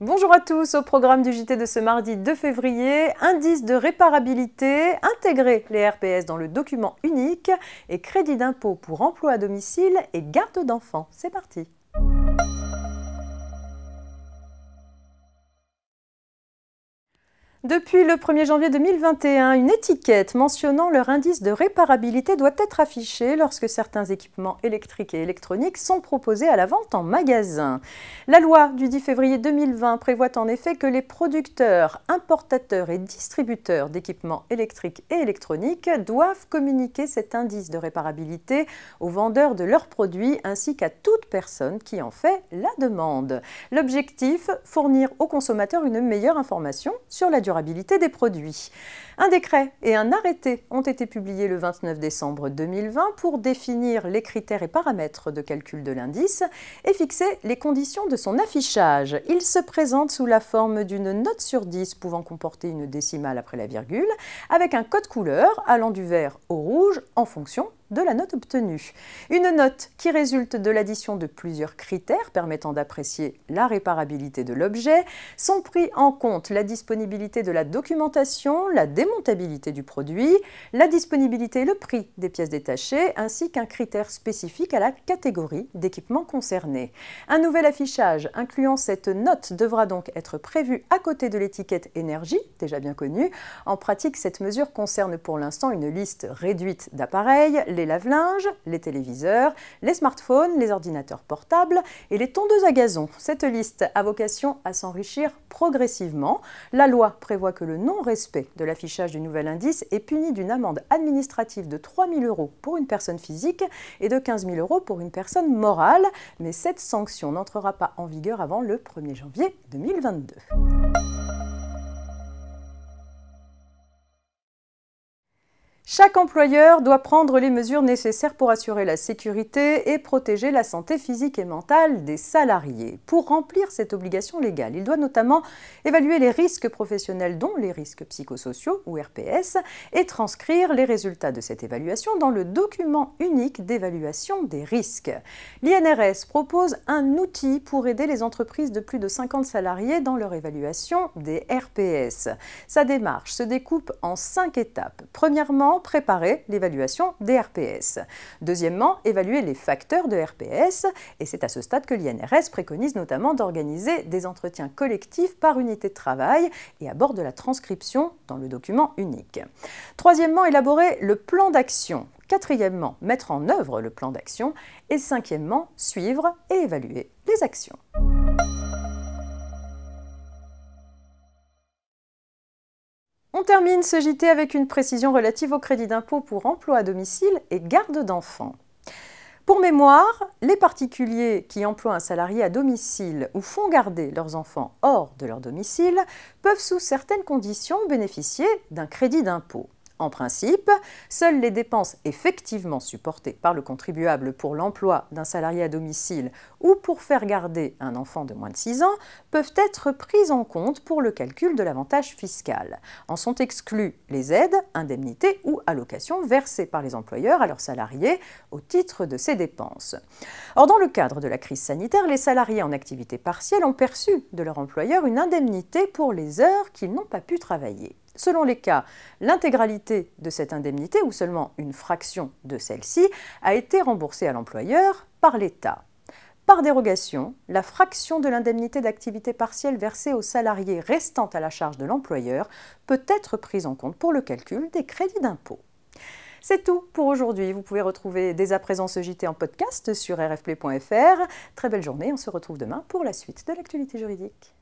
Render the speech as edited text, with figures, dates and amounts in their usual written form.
Bonjour à tous, au programme du JT de ce mardi 2 février, indice de réparabilité, intégrer les RPS dans le document unique et crédit d'impôt pour emploi à domicile et garde d'enfants. C'est parti. Depuis le 1er janvier 2021, une étiquette mentionnant leur indice de réparabilité doit être affichée lorsque certains équipements électriques et électroniques sont proposés à la vente en magasin. La loi du 10 février 2020 prévoit en effet que les producteurs, importateurs et distributeurs d'équipements électriques et électroniques doivent communiquer cet indice de réparabilité aux vendeurs de leurs produits ainsi qu'à toute personne qui en fait la demande. L'objectif, fournir aux consommateurs une meilleure information sur la durabilité des produits. Un décret et un arrêté ont été publiés le 29 décembre 2020 pour définir les critères et paramètres de calcul de l'indice et fixer les conditions de son affichage. Il se présente sous la forme d'une note sur 10 pouvant comporter une décimale après la virgule, avec un code couleur allant du vert au rouge en fonction de la note obtenue. Une note qui résulte de l'addition de plusieurs critères permettant d'apprécier la réparabilité de l'objet. Sont pris en compte la disponibilité de la documentation, la démontabilité du produit, la disponibilité et le prix des pièces détachées, ainsi qu'un critère spécifique à la catégorie d'équipements concernés. Un nouvel affichage incluant cette note devra donc être prévu à côté de l'étiquette énergie, déjà bien connue. En pratique, cette mesure concerne pour l'instant une liste réduite d'appareils, les lave-linges, les téléviseurs, les smartphones, les ordinateurs portables et les tondeuses à gazon. Cette liste a vocation à s'enrichir progressivement. La loi prévoit que le non-respect de l'affichage du nouvel indice est puni d'une amende administrative de 3 000 € pour une personne physique et de 15 000 € pour une personne morale. Mais cette sanction n'entrera pas en vigueur avant le 1er janvier 2022. Chaque employeur doit prendre les mesures nécessaires pour assurer la sécurité et protéger la santé physique et mentale des salariés. Pour remplir cette obligation légale, il doit notamment évaluer les risques professionnels, dont les risques psychosociaux ou RPS, et transcrire les résultats de cette évaluation dans le document unique d'évaluation des risques. L'INRS propose un outil pour aider les entreprises de plus de 50 salariés dans leur évaluation des RPS. Sa démarche se découpe en 5 étapes. Premièrement, préparer l'évaluation des RPS. Deuxièmement, évaluer les facteurs de RPS. Et c'est à ce stade que l'INRS préconise notamment d'organiser des entretiens collectifs par unité de travail et aborde la transcription dans le document unique. Troisièmement, élaborer le plan d'action. Quatrièmement, mettre en œuvre le plan d'action. Et cinquièmement, suivre et évaluer les actions. On termine ce JT avec une précision relative au crédit d'impôt pour emploi à domicile et garde d'enfants. Pour mémoire, les particuliers qui emploient un salarié à domicile ou font garder leurs enfants hors de leur domicile peuvent sous certaines conditions bénéficier d'un crédit d'impôt. En principe, seules les dépenses effectivement supportées par le contribuable pour l'emploi d'un salarié à domicile ou pour faire garder un enfant de moins de 6 ans peuvent être prises en compte pour le calcul de l'avantage fiscal. En sont exclus les aides, indemnités ou allocations versées par les employeurs à leurs salariés au titre de ces dépenses. Or, dans le cadre de la crise sanitaire, les salariés en activité partielle ont perçu de leur employeur une indemnité pour les heures qu'ils n'ont pas pu travailler. Selon les cas, l'intégralité de cette indemnité ou seulement une fraction de celle-ci a été remboursée à l'employeur par l'État. Par dérogation, la fraction de l'indemnité d'activité partielle versée aux salariés restant à la charge de l'employeur peut être prise en compte pour le calcul des crédits d'impôt. C'est tout pour aujourd'hui. Vous pouvez retrouver dès à présent ce JT en podcast sur rfplay.fr. Très belle journée, on se retrouve demain pour la suite de l'actualité juridique.